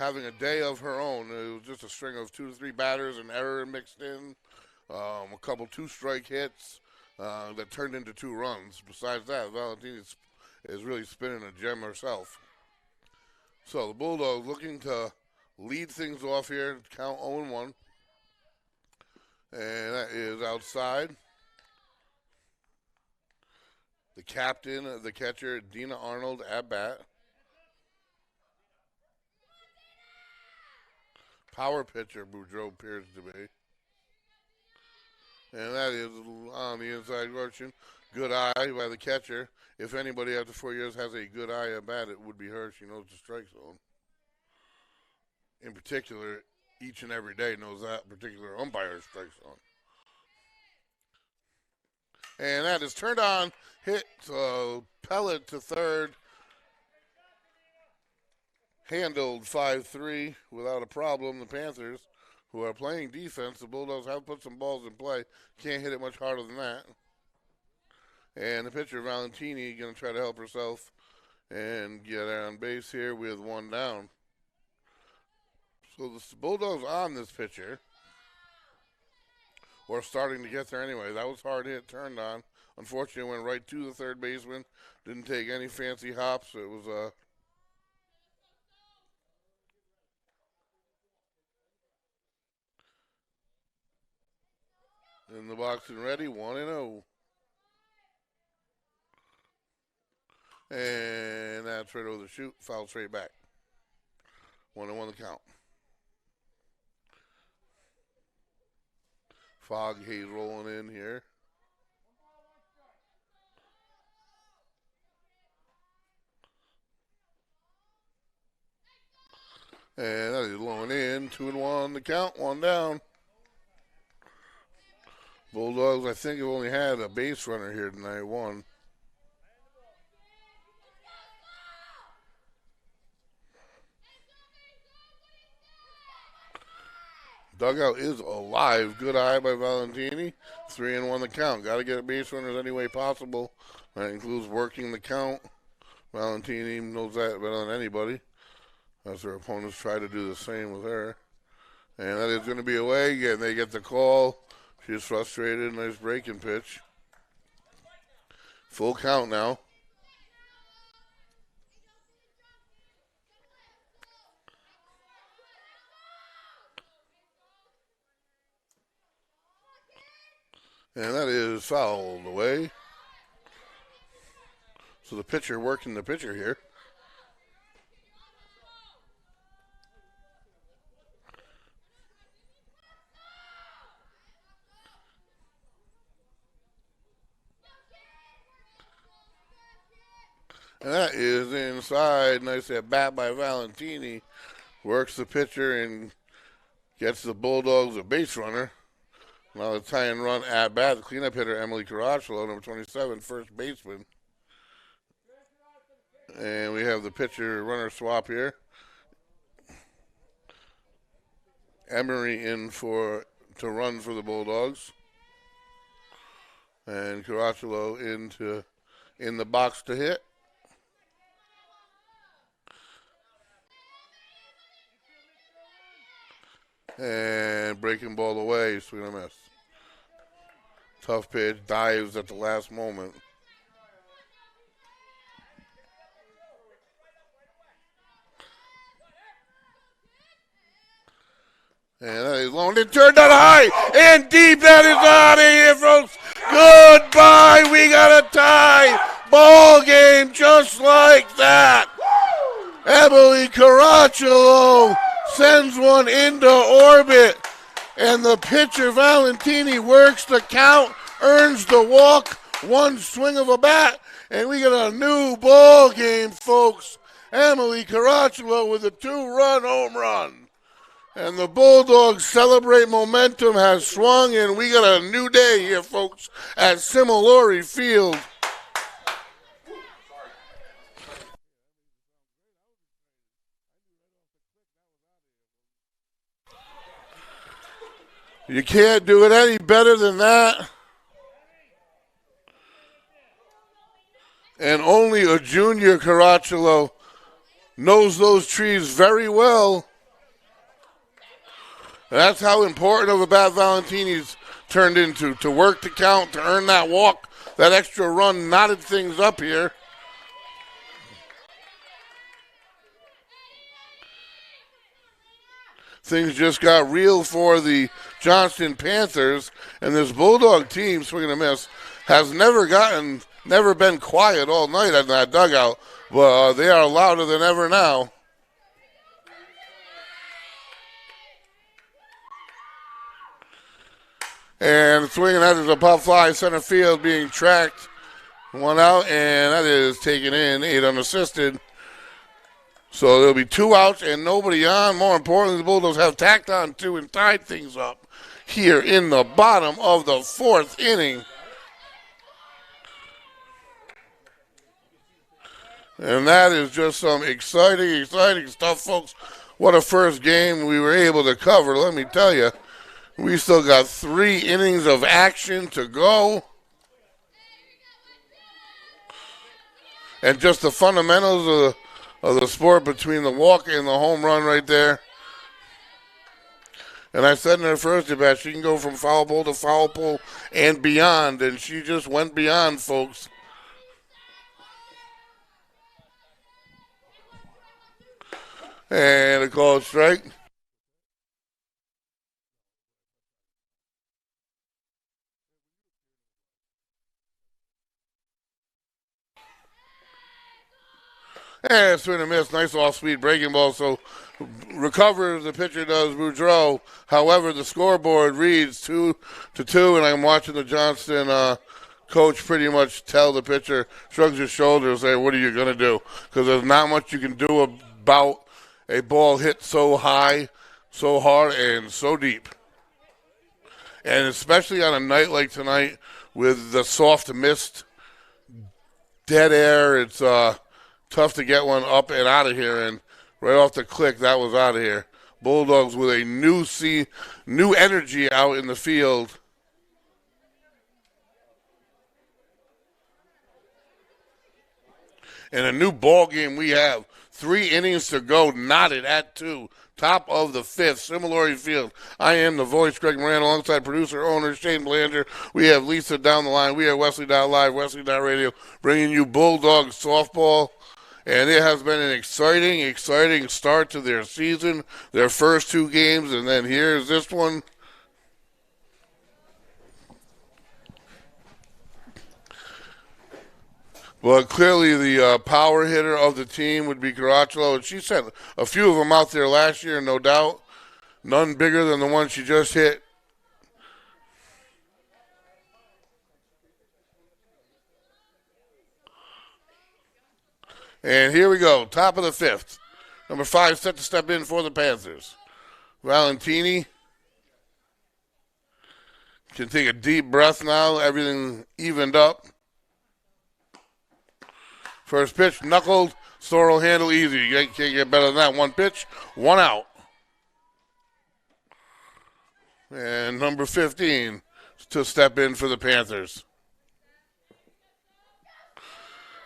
having a day of her own. It was just a string of 2 to 3 batters and error mixed in, a couple 2-strike hits that turned into 2 runs. Besides that, Valentini is really spinning a gem herself. So the Bulldogs looking to lead things off here, count 0-1. And that is outside. The captain, the catcher, Dina Arnold at bat. Power pitcher, Boudreaux appears to be. And that is on the inside portion. Good eye by the catcher. If anybody after 4 years has a good eye at bat, it would be her. She knows the strike zone. In particular, each and every day knows that particular umpire's strike zone. And that is turned on, hit pellet to third. Handled 5-3 without a problem. The Panthers, who are playing defense, the Bulldogs have put some balls in play. Can't hit it much harder than that. And the pitcher, Valentini, going to try to help herself and get on base here with 1 down. So the Bulldogs on this pitcher, or starting to get there anyway. That was hard hit, turned on. Unfortunately, went right to the third baseman. Didn't take any fancy hops. It was in the box and ready, 1-0. And that's right over the chute, foul straight back. 1-1 the count. Fog haze rolling in here. And that is blowing in, 2-1 the count, 1 down. Bulldogs, I think, have only had a base runner here tonight, 1. Dugout is alive. Good eye by Valentini. 3-1 the count. Got to get a base runners any way possible. That includes working the count. Valentini knows that better than anybody, as her opponents try to do the same with her. And that is going to be away again. They get the call. She's frustrated. Nice breaking pitch. Full count now. And that is fouled away. So the pitcher working the pitcher here. And that is inside. Nice at bat by Valentini. Works the pitcher and gets the Bulldogs a base runner. Now the tie and run at bat. The cleanup hitter, Emily Caracciolo, number 27, first baseman. And we have the pitcher runner swap here. Emery in to run for the Bulldogs. And Caracciolo in the box to hit. And breaking ball away, swing and a miss. Tough pitch, dives at the last moment. And that is long. It turned out high and deep. That is out of here, folks. Goodbye. We got a tie. Ball game just like that. Emily Caracciolo sends one into orbit. And the pitcher, Valentini, works the count, earns the walk, 1 swing of a bat, and we get a new ball game, folks. Emily Caracciolo with a 2-run home run. And the Bulldogs celebrate momentum has swung, and we got a new day here, folks, at Similori Field. You can't do it any better than that. And only a junior Caracciolo knows those trees very well. And that's how important of a bat Valentini's turned into. To work to count, to earn that walk, that extra run knotted things up here. Things just got real for the Johnston Panthers, and this Bulldog team, swing and a miss, has never been quiet all night in that dugout, but they are louder than ever now. And swinging that is a pop fly, center field being tracked. One out, and that is taken in, 8 unassisted. So there'll be 2 outs and nobody on. More importantly, the Bulldogs have tacked on 2 and tied things up here in the bottom of the 4th inning. And that is just some exciting stuff, folks. What a first game we were able to cover, let me tell you. We still got 3 innings of action to go. And just the fundamentals of the sport between the walk and the home run right there. And I said in her first at-bat, she can go from foul pole to foul pole and beyond, and she just went beyond, folks. And a called strike. And swing and miss, nice off-speed breaking ball. So recovers the pitcher does Boudreau. However, the scoreboard reads 2-2, and I'm watching the Johnston coach pretty much tell the pitcher, shrugs his shoulders, say, "What are you gonna do?" Because there's not much you can do about a ball hit so high, so hard, and so deep. And especially on a night like tonight with the soft mist, dead air, it's tough to get one up and out of here, and right off the click, that was out of here. Bulldogs with a new energy out in the field. And a new ball game we have. 3 innings to go, knotted at 2. Top of the 5th, Similori Field. I am the voice, Greg Moran, alongside producer, owner, Shane Blanger. We have Lisa down the line. We have Wesley.live, Wesley.radio, bringing you Bulldog softball. And it has been an exciting start to their season, their first 2 games, and then here's this one. Well, clearly the power hitter of the team would be Caracciolo, and she sent a few of them out there last year, no doubt. None bigger than the one she just hit. And here we go, top of the 5th. Number 5 set to step in for the Panthers. Valentini can take a deep breath now. Everything evened up. First pitch, knuckled. Store will handle easy. You can't get better than that. 1 pitch, 1 out. And number 15 to step in for the Panthers.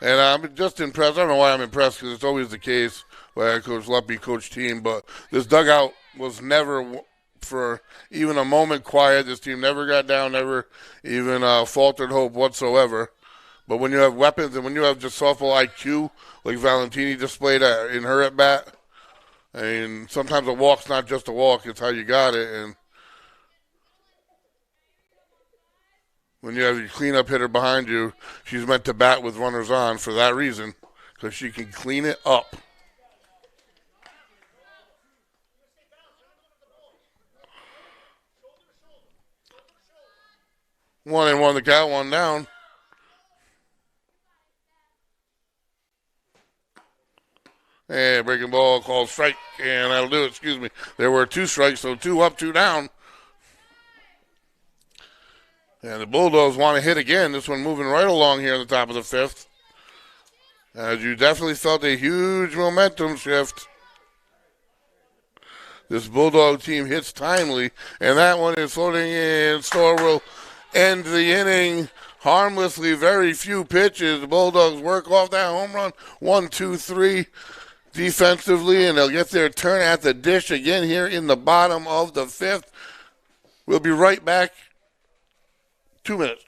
And I'm just impressed. I don't know why I'm impressed, because it's always the case where I coach Luppy, coach team. But this dugout was never for even a moment quiet. This team never got down, never even faltered hope whatsoever. But when you have weapons and when you have just softball IQ, like Valentini displayed in her at-bat, I mean, sometimes a walk's not just a walk. It's how you got it. And when you have your cleanup hitter behind you, she's meant to bat with runners on for that reason, because she can clean it up. One and one, the count, 1 down. And breaking ball called strike, and that'll do it. Excuse me. There were 2 strikes, so 2 up, 2 down. And the Bulldogs want to hit again. This one moving right along here at the top of the 5th. As you definitely felt a huge momentum shift. This Bulldog team hits timely, and that one is floating in. Store will end the inning harmlessly. Very few pitches. The Bulldogs work off that home run. 1, 2, 3. defensively, and they'll get their turn at the dish again here in the bottom of the fifth. We'll be right back. 2 minutes.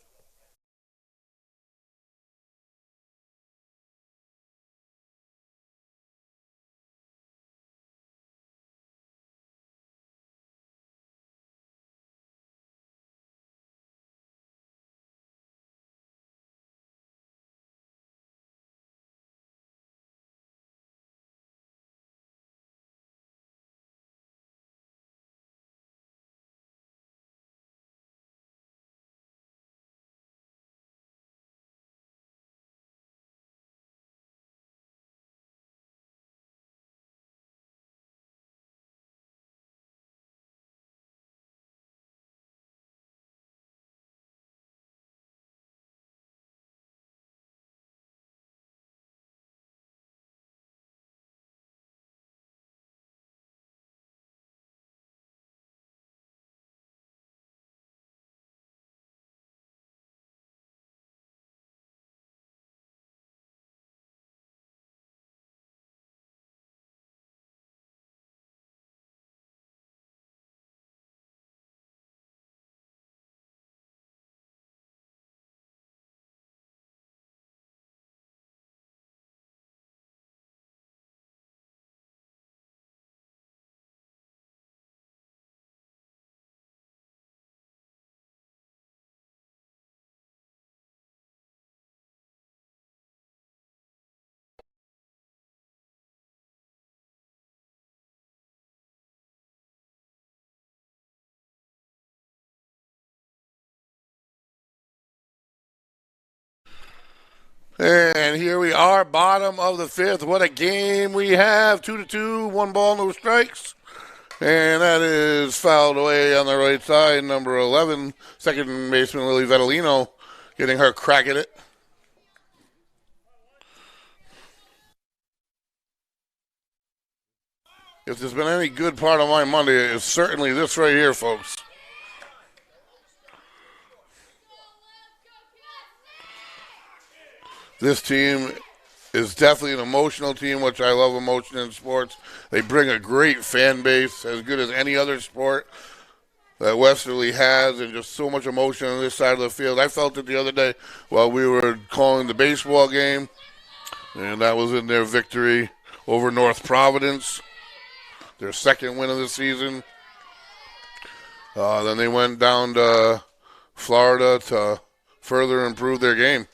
And here we are, bottom of the fifth. What a game we have. 2-2, 1 ball, no strikes. And that is fouled away on the right side. Number 11, second baseman Lily Vettelino, getting her crack at it. If there's been any good part of my Monday, it's certainly this right here, folks. This team is definitely an emotional team, which I love emotion in sports. They bring a great fan base, as good as any other sport that Westerly has, and just so much emotion on this side of the field. I felt it the other day while we were calling the baseball game, and that was in their victory over North Providence, their second win of the season. Then they went down to Florida to further improve their game.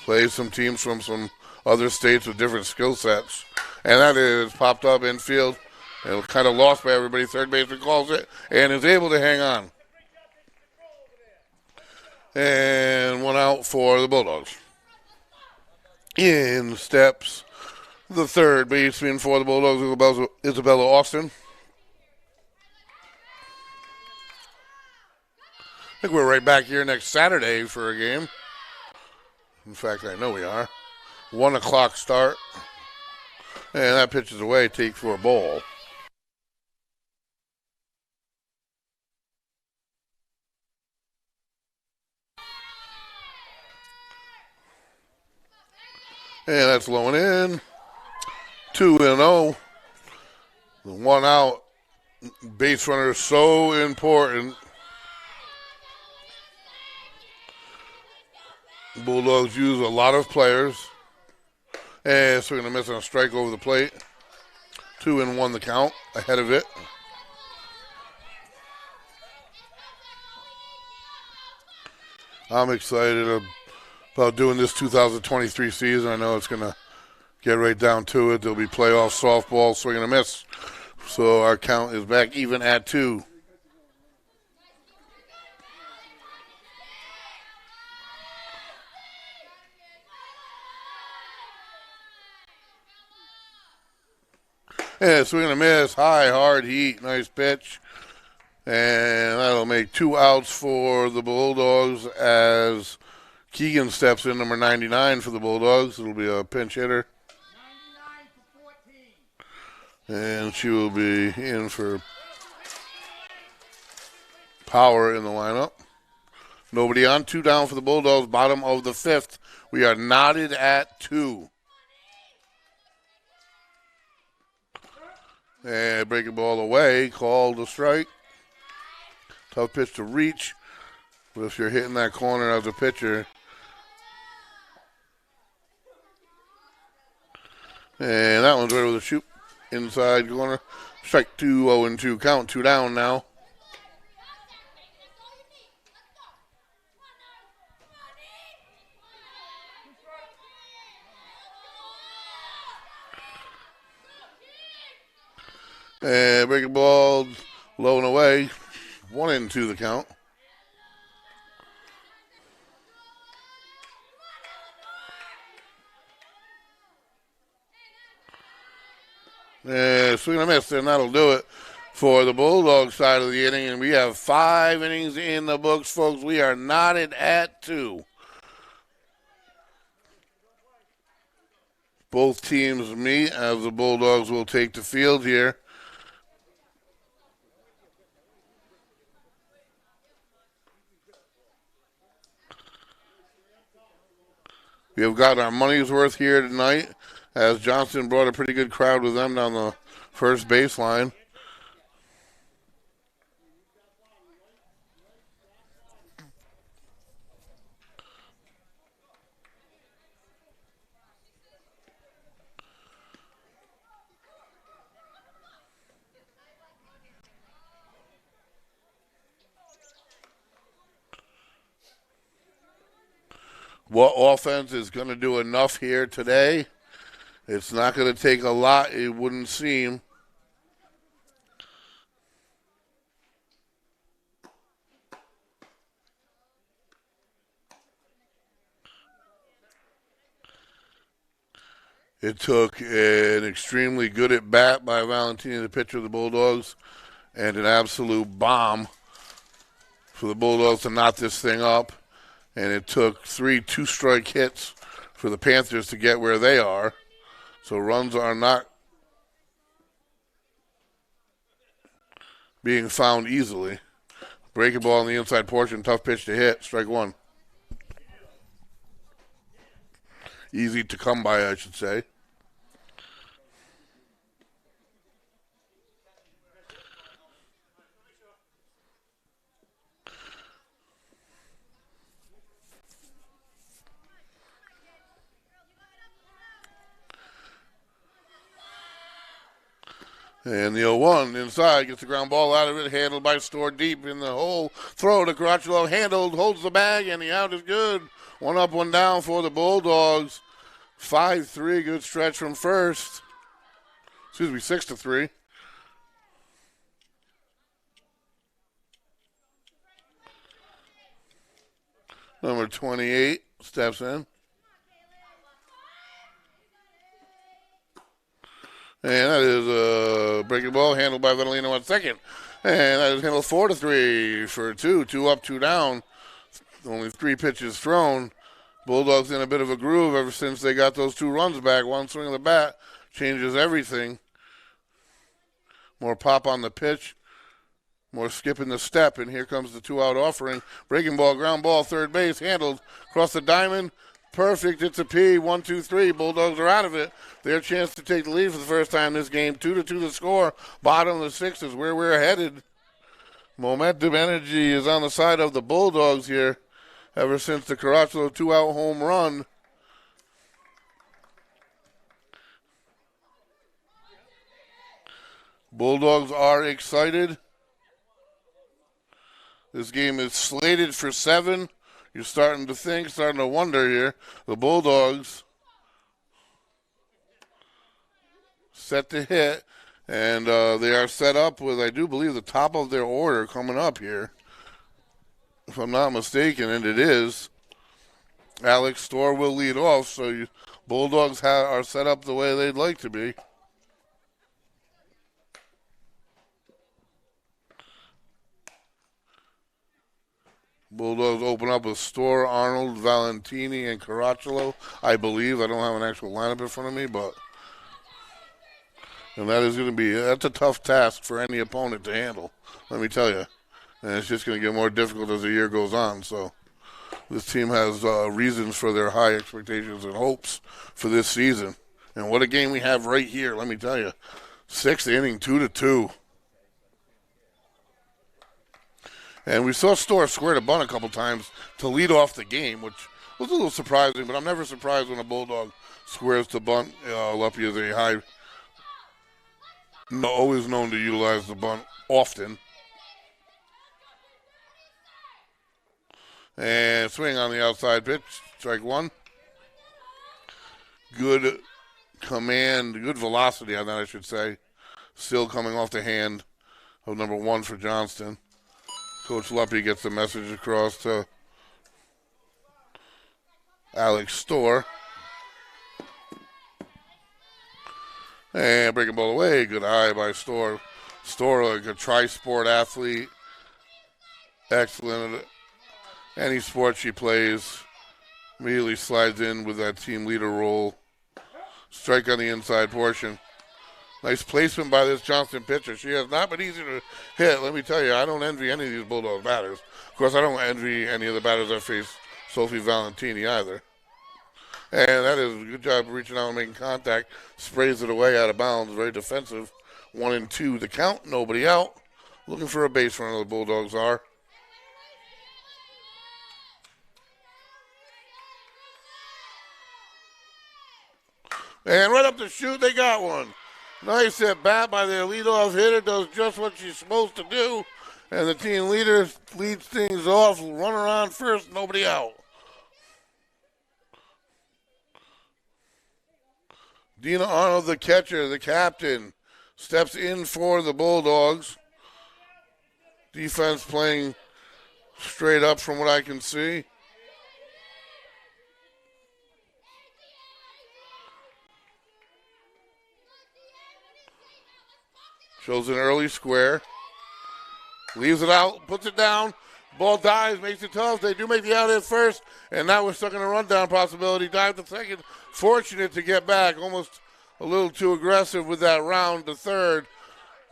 Play some teams from some other states with different skill sets. And that is popped up infield and kind of lost by everybody. Third baseman calls it and is able to hang on. And 1 out for the Bulldogs. In steps the third baseman for the Bulldogs, Isabella Austin. I think we're right back here next Saturday for a game. In fact, I know we are. 1 o'clock start. And that pitch is away, take for a ball. And that's low and in. 2-0. 1 out. Base runner is so important. Bulldogs use a lot of players. And so we're going to miss on a strike over the plate. 2-1 the count, ahead of it. I'm excited about doing this 2023 season. I know it's going to get right down to it. There'll be playoff softball, swing and a miss. So our count is back even at 2. And swing and a miss, high, hard heat, nice pitch. And that'll make 2 outs for the Bulldogs as Keegan steps in, number 99 for the Bulldogs. It'll be a pinch hitter. 99 for 14. And she will be in for power in the lineup. Nobody on, 2 down for the Bulldogs, bottom of the 5th. We are knotted at 2. And breaking ball away, called a strike. Tough pitch to reach. But if you're hitting that corner as a pitcher. And that one's right with a shoot. Inside corner. Strike 2, 0-2 count. 2 down now. And breaking ball low and away. 1-2 the count. And swing and a miss, and that'll do it for the Bulldogs side of the inning. And we have 5 innings in the books, folks. We are knotted at 2. Both teams meet as the Bulldogs will take the field here. We have got our money's worth here tonight, as Johnston brought a pretty good crowd with them down the first baseline. What offense is going to do enough here today? It's not going to take a lot, it wouldn't seem. It took an extremely good at bat by Valentini, the pitcher of the Bulldogs, and an absolute bomb for the Bulldogs to knot this thing up. And it took 3 two-strike hits for the Panthers to get where they are. So runs are not being found easily. Breaking ball on the inside portion, tough pitch to hit, strike 1. Easy to come by, I should say. And the 0-1 inside gets the ground ball out of it, handled by Store deep in the hole. Throw to Caracciolo, handled, holds the bag, and the out is good. 1 up, 1 down for the Bulldogs. 5-3, good stretch from first. 6-3. Number 28 steps in. And that is a breaking ball handled by Vitalino at second. And that is handled 4-3 for 2. 2 up, 2 down. Only 3 pitches thrown. Bulldogs in a bit of a groove ever since they got those 2 runs back. 1 swing of the bat changes everything. More pop on the pitch. More skip in the step. And here comes the 2-out offering. Breaking ball, ground ball, third base. Handled across the diamond. Perfect. It's a P. 1-2-3. Bulldogs are out of it. Their chance to take the lead for the first time this game. 2-2 the score. Bottom of the 6th is where we're headed. Momentum energy is on the side of the Bulldogs here ever since the Caracciolo 2-out home run. Bulldogs are excited. This game is slated for 7. You're starting to wonder here. The Bulldogs set to hit, and they are set up with, I do believe, the top of their order coming up here. If I'm not mistaken, and it is. Alex Storr will lead off, so Bulldogs are set up the way they'd like to be. Bulldogs open up with Storr, Arnold, Valentini, and Caracciolo, I believe. I don't have an actual lineup in front of me, but and that's a tough task for any opponent to handle, let me tell you. And it's just going to get more difficult as the year goes on. So this team has reasons for their high expectations and hopes for this season. And what a game we have right here, let me tell you. Sixth inning, 2-2. And we saw Storr square the bunt a couple times to lead off the game, which was a little surprising, but I'm never surprised when a Bulldog squares the bunt. Luppy is a high, always known to utilize the bunt often. And swing on the outside pitch, strike one. Good command, good velocity on that, I should say. Still coming off the hand of number 1 for Johnston. Coach Luppy gets the message across to Alex Storr. And breaking ball away. Good eye by Storr. Storr, like a tri-sport athlete. Excellent. Any sport she plays. Immediately slides in with that team leader role. Strike on the inside portion. Nice placement by this Johnston pitcher. She has not been easy to hit. Let me tell you, I don't envy any of these Bulldog batters. Of course, I don't envy any of the batters that face Sophie Valentini either. And that is a good job reaching out and making contact. Sprays it away out of bounds. Very defensive. 1-2 the count. Nobody out. Looking for a base runner, the Bulldogs are. And right up the chute, they got one. Nice at bat by their leadoff hitter. Does just what she's supposed to do. And the team leader leads things off. Runner on first, nobody out. Dina Arnold, the catcher, the captain, steps in for the Bulldogs. Defense playing straight up from what I can see. Shows an early square. Leaves it out, puts it down. Ball dives, makes it tough. They do make the out at first, and now we're stuck in a rundown possibility. Dive to second. Fortunate to get back. Almost a little too aggressive with that round to third.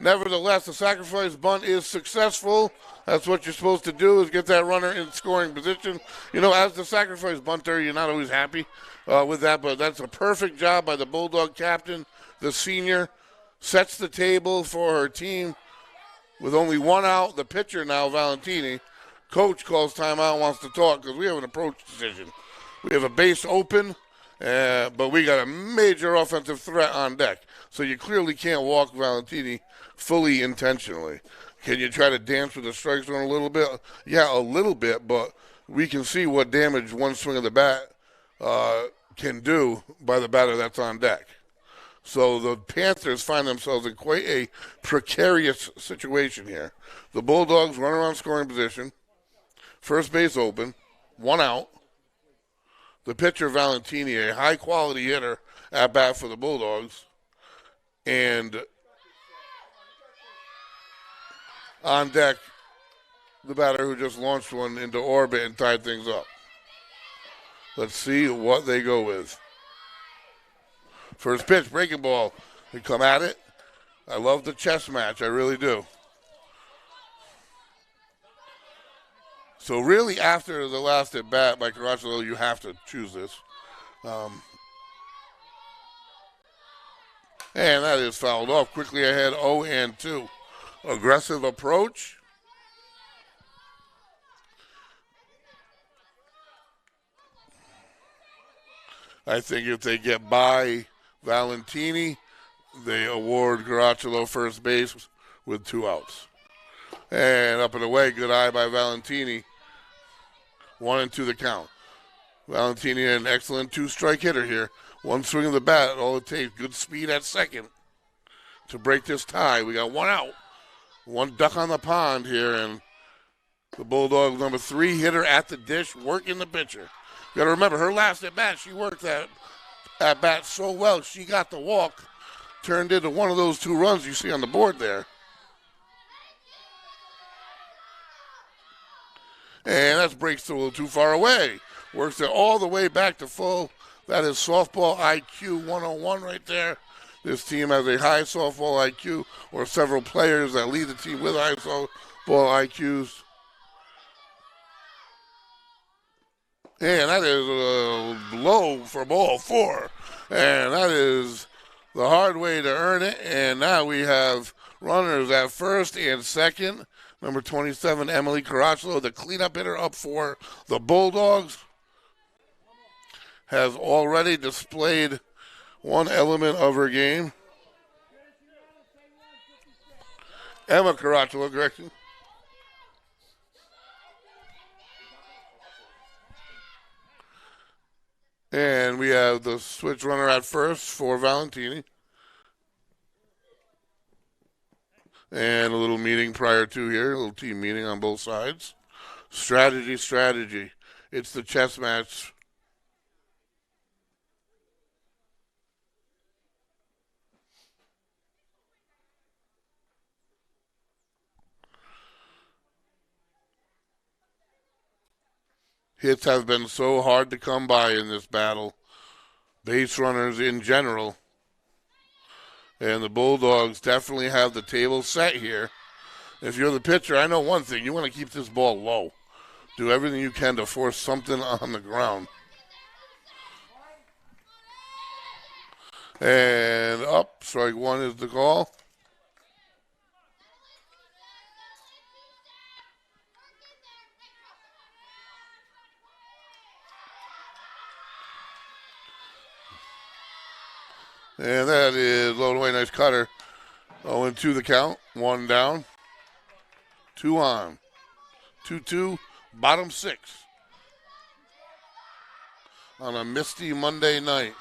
Nevertheless, the sacrifice bunt is successful. That's what you're supposed to do, is get that runner in scoring position. You know, as the sacrifice bunter, you're not always happy with that, but that's a perfect job by the Bulldog captain, the senior. Sets the table for her team with only one out. The pitcher now, Valentini. Coach calls timeout and wants to talk because we have an approach decision. We have a base open, but we got a major offensive threat on deck. So you clearly can't walk Valentini fully intentionally. Can you try to dance with the strike zone a little bit? Yeah, a little bit, but we can see what damage one swing of the bat can do by the batter that's on deck. So the Panthers find themselves in quite a precarious situation here. The Bulldogs run around scoring position. First base open. One out. The pitcher, Valentini, a high-quality hitter at bat for the Bulldogs. And on deck, the batter who just launched one into orbit and tied things up. Let's see what they go with. First pitch, breaking ball. They come at it. I love the chess match. I really do. So really, after the last at bat by Caracciolo, you have to choose this. And that is fouled off. Quickly ahead, 0-2. Aggressive approach. I think if they get by Valentini, they award Caracciolo first base with 2 outs. And up and away, good eye by Valentini. 1-2 the count. Valentini, an excellent 2-strike hitter here. One swing of the bat, all it takes. Good speed at second to break this tie. We got 1 out. 1 duck on the pond here, and the Bulldogs number 3 hitter at the dish, working the pitcher. You got to remember, her last at bat, she worked that at bat so well, she got the walk, turned into one of those 2 runs you see on the board there. And that breaks a little too far away. Works it all the way back to full. That is softball IQ 101 right there. This team has a high softball IQ, or several players that lead the team with high softball IQs. And that is low for ball 4. And that is the hard way to earn it. And now we have runners at first and second. Number 27, Emily Caracciolo, the cleanup hitter up for the Bulldogs, has already displayed one element of her game. Emma Caracciolo, correction. And we have the switch runner at first for Valentini. And a little meeting prior to here, a little team meeting on both sides. Strategy. It's the chess match. Hits have been so hard to come by in this battle. Base runners in general. And the Bulldogs definitely have the table set here. If you're the pitcher, I know one thing. You want to keep this ball low. Do everything you can to force something on the ground. And up, strike one is the call. And that is low away, nice cutter. 0-2 the count, one down, two on. 2-2, bottom six. On a misty Monday night.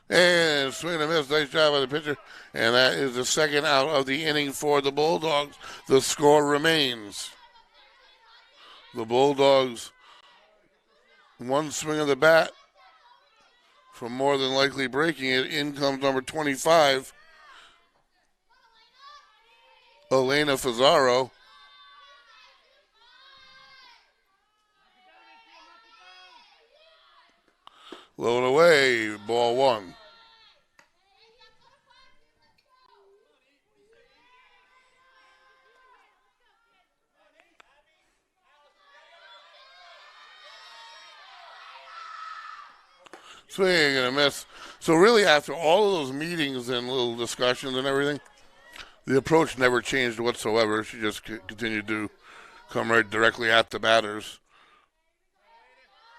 And swing and a miss, nice job by the pitcher. And that is the second out of the inning for the Bulldogs. The score remains. The Bulldogs, one swing of the bat from more than likely breaking it. In comes number 25, Elena Fazaro. Low away, ball one. Swing and a miss. So really, after all of those meetings and little discussions and everything, the approach never changed whatsoever. She just continued to come right directly at the batters.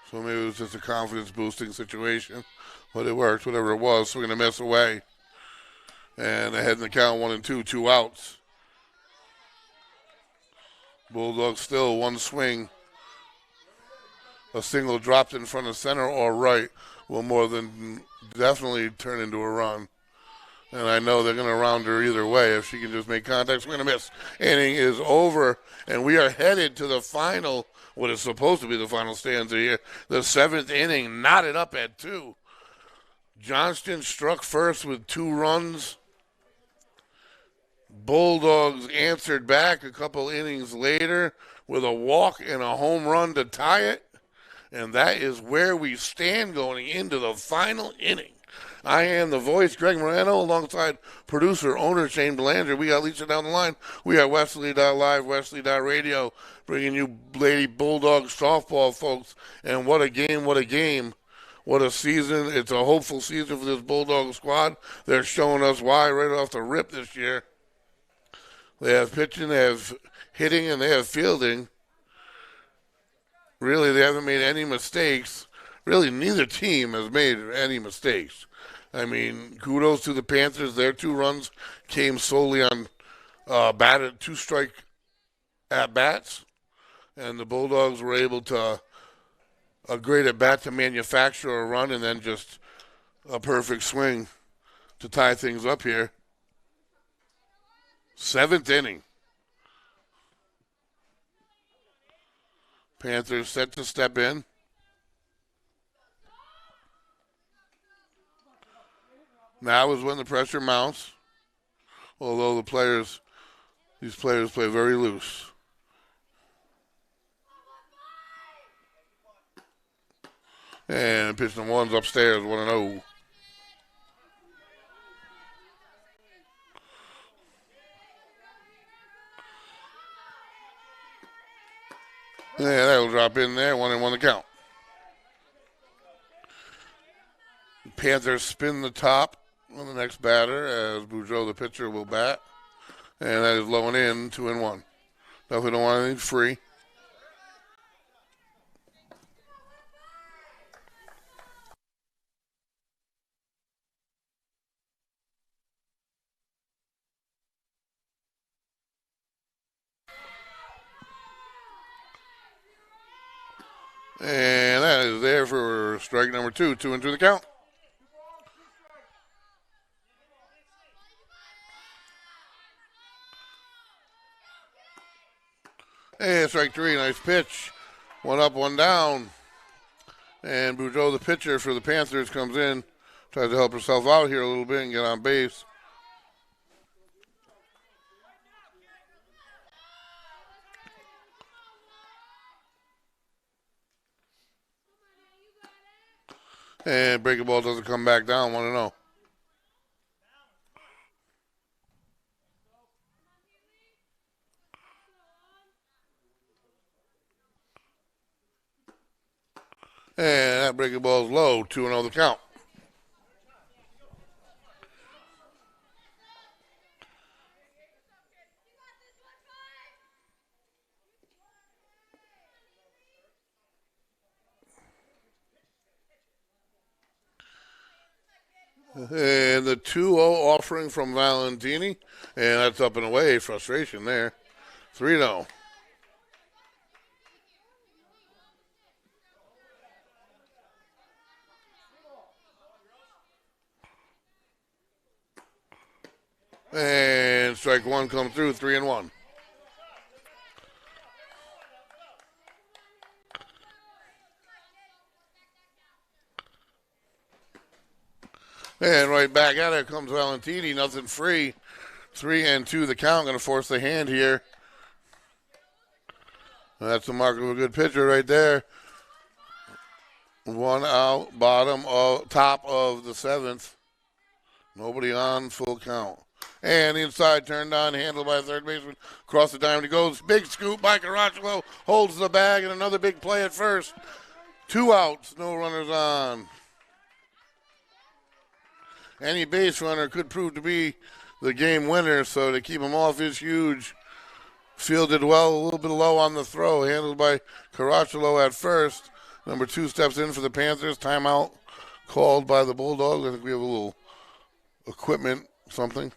So maybe it was just a confidence-boosting situation, but it worked, whatever it was. Swing and a miss away. And ahead in the count, 1-2, two outs. Bulldogs still one swing. A single dropped in front of center or right will more than definitely turn into a run. And I know they're going to round her either way if she can just make contact. Swing and a miss. Inning is over, and we are headed to the final, what is supposed to be the final stanza here. The seventh inning, knotted up at 2. Johnston struck first with 2 runs. Bulldogs answered back a couple innings later with a walk and a home run to tie it. And that is where we stand going into the final inning. I am the voice, Greg Moreno, alongside producer, owner, Shane Belanger. We got Lisa down the line. We are Westerly.live, Westerly.radio, bringing you Lady Bulldogs softball, folks. And what a game, what a game. What a season. It's a hopeful season for this Bulldog squad. They're showing us why right off the rip this year. They have pitching, they have hitting, and they have fielding. Really, they haven't made any mistakes. Really, neither team has made any mistakes. I mean, kudos to the Panthers. Their 2 runs came solely on batted 2-strike at-bats. And the Bulldogs were able to, a great at-bat to manufacture a run and then just a perfect swing to tie things up here. 7th inning. Panthers set to step in. Now is when the pressure mounts. Although these players play very loose. And pitch number 1's upstairs, 1-0. Yeah, that'll drop in there, 1-1 the count. Panthers spin the top on the next batter as Boudreau, the pitcher, will bat. And that is low and in, 2-1. Definitely don't want anything free. And that is there for strike number 2, 2-2 the count. And strike 3, nice pitch. One up, one down. And Boudreau, the pitcher for the Panthers, comes in, tries to help herself out here a little bit and get on base. And breaking ball doesn't come back down, 1-0. And that breaking ball is low, 2-0 the count. And the 2-0 offering from Valentini. And that's up and away. Frustration there. 3-0. And strike 1 come through, 3-1. And right back at it comes Valentini, nothing free. 3-2 the count, going to force the hand here. That's the mark of a good pitcher right there. 1 out, top of the 7th. Nobody on, full count. And inside, turned on, handled by the third baseman. Across the diamond he goes. Big scoop by Caracciolo. Holds the bag, and another big play at first. 2 outs, no runners on. Any base runner could prove to be the game winner, so to keep him off is huge. Fielded well, a little bit low on the throw. Handled by Caracciolo at first. Number 2 steps in for the Panthers. Timeout called by the Bulldogs. I think we have a little equipment, something.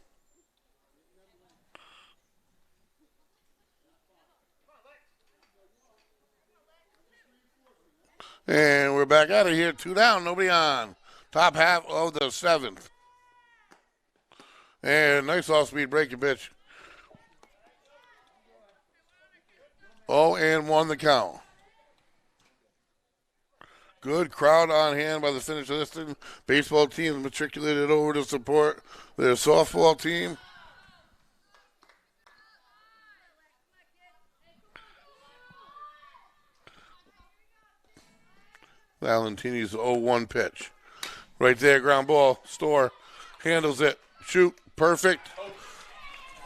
And we're back out of here. 2 down, nobody on. Top half of the 7th. And nice off-speed breaking pitch. 0-1 the count. Good crowd on hand by the finish of this thing. Baseball team matriculated over to support their softball team. Valentini's 0-1 pitch. Right there, ground ball. Store handles it. Shoot. Perfect.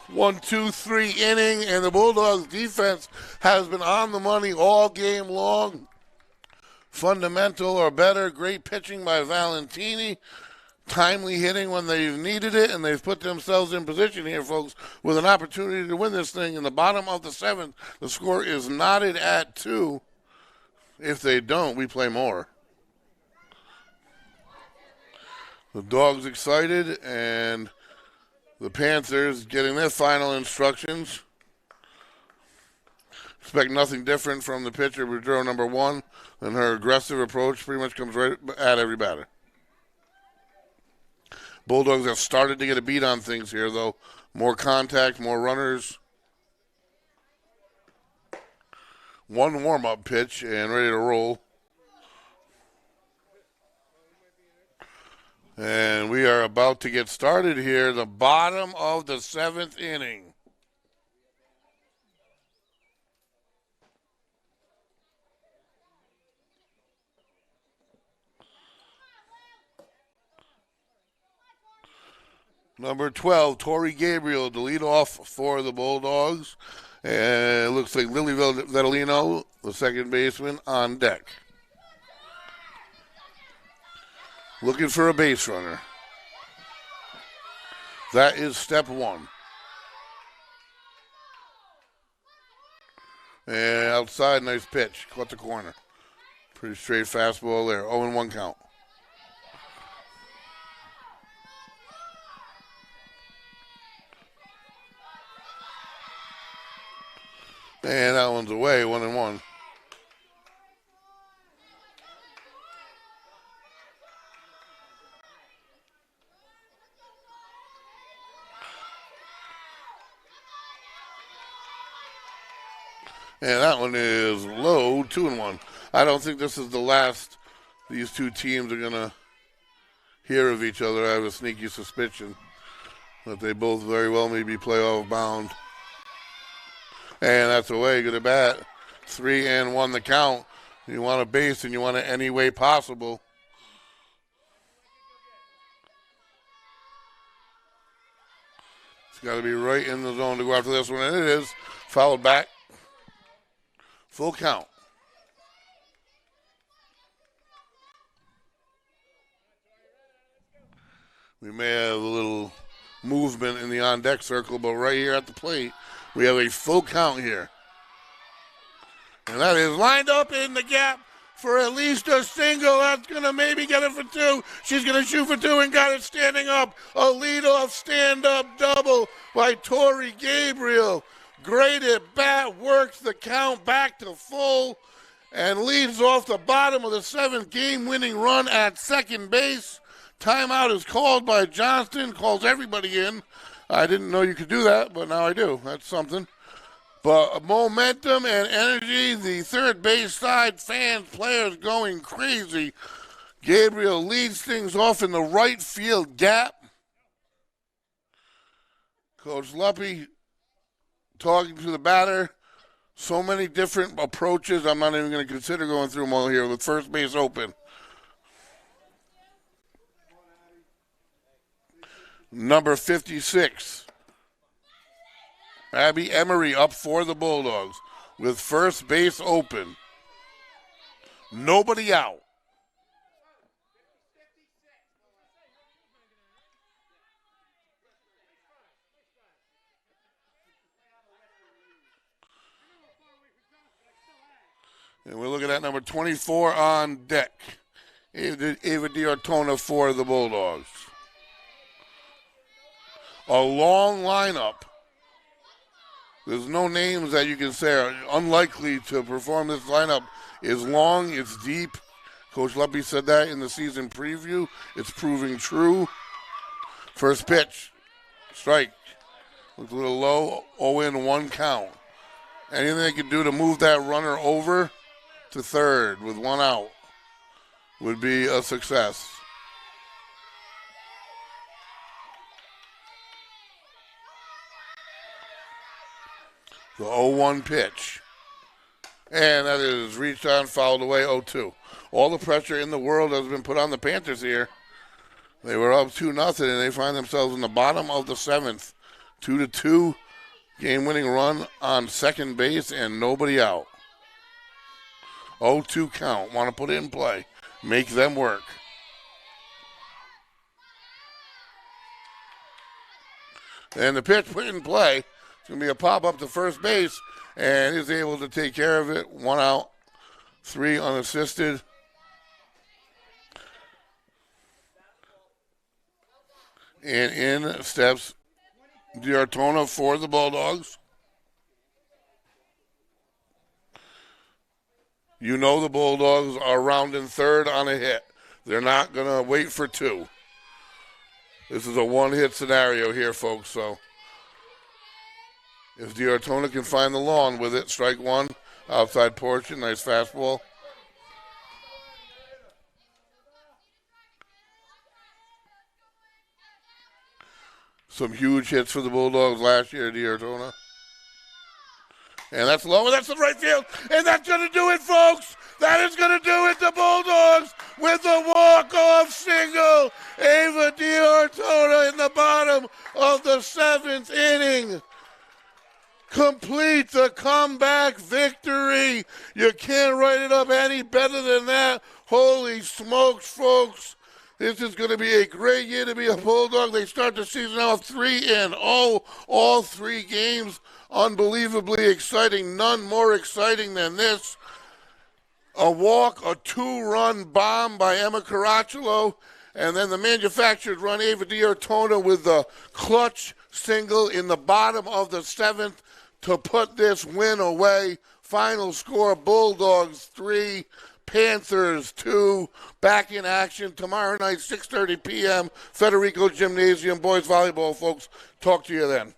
1, 2, 3 inning, and the Bulldogs defense has been on the money all game long. Fundamental or better. Great pitching by Valentini. Timely hitting when they've needed it, and they've put themselves in position here, folks, with an opportunity to win this thing. In the bottom of the 7th, the score is knotted at 2. If they don't, we play more. The Dogs excited, and the Panthers getting their final instructions. Expect nothing different from the pitcher, Boudreau, number 1, and her aggressive approach pretty much comes right at every batter. Bulldogs have started to get a beat on things here, though. More contact, more runners. 1 warm-up pitch and ready to roll. And we are about to get started here. The bottom of the 7th inning. Number 12, Tori Gabriel, to lead off for the Bulldogs. And it looks like Lily Vedolino, the second baseman, on deck. looking for a base runner. That is step one. And outside, nice pitch. Caught the corner. Pretty straight fastball there. 0-1 count. And that one's away, 1-1. And that one is low, 2-1. I don't think this is the last these two teams are going to hear of each other. I have a sneaky suspicion that they both very well may be playoff bound. And that's away, good at bat. 3-1 the count. You want a base and you want it any way possible. It's got to be right in the zone to go after this one, and it is. Fouled back. Full count. We may have a little movement in the on-deck circle, but right here at the plate, we have a full count here. And that is lined up in the gap for at least a single. That's going to maybe get it for two. She's going to shoot for two and got it standing up. A leadoff stand-up double by Tori Gabriel. Great at bat, works the count back to full, and leads off the bottom of the seventh, game-winning run at second base. Timeout is called by Johnston, calls everybody in. I didn't know you could do that, but now I do. That's something. But momentum and energy, the third base side, fans, players going crazy. Gabriel leads things off in the right field gap. Coach Luppy talking to the batter. So many different approaches. I'm not even going to consider going through them all here with first base open. Number 56. Abby Emery up for the Bulldogs with first base open. Nobody out. And we're looking at number 24 on deck. Ava Diortona for the Bulldogs. A long lineup. There's no names that you can say are unlikely to perform this lineup. It's long, it's deep. Coach Luppy said that in the season preview. It's proving true. First pitch. Strike. Looks a little low. 0-1 count. Anything they could do to move that runner over to third with one out would be a success. The 0-1 pitch. And that is reached on, fouled away, 0-2. All the pressure in the world has been put on the Panthers here. They were up 2-0, and they find themselves in the bottom of the seventh. 2-2, game-winning run on second base and nobody out. 0-2 count. Want to put it in play. Make them work. And the pitch put in play. It's going to be a pop-up to first base, and is able to take care of it. One out, 3 unassisted. And in steps Diortona for the Bulldogs. You know the Bulldogs are rounding third on a hit. They're not going to wait for two. This is a one-hit scenario here, folks. So if Diortona can find the lawn with it, strike one, outside portion, nice fastball. Some huge hits for the Bulldogs last year, Diortona. And that's low, and that's the right field. And that's going to do it, folks. That is going to do it. The Bulldogs with the walk-off single. Ava Diortona in the bottom of the seventh inning. Complete the comeback victory. You can't write it up any better than that. Holy smokes, folks. This is going to be a great year to be a Bulldog. They start the season off 3-0. All 3 games unbelievably exciting. None more exciting than this. A walk, a 2-run bomb by Emma Caracciolo, and then the manufactured run, Ava Diortona, with the clutch single in the bottom of the 7th to put this win away. Final score, Bulldogs 3, Panthers 2. Back in action tomorrow night, 6:30 p.m., Federico Gymnasium. Boys volleyball, folks. Talk to you then.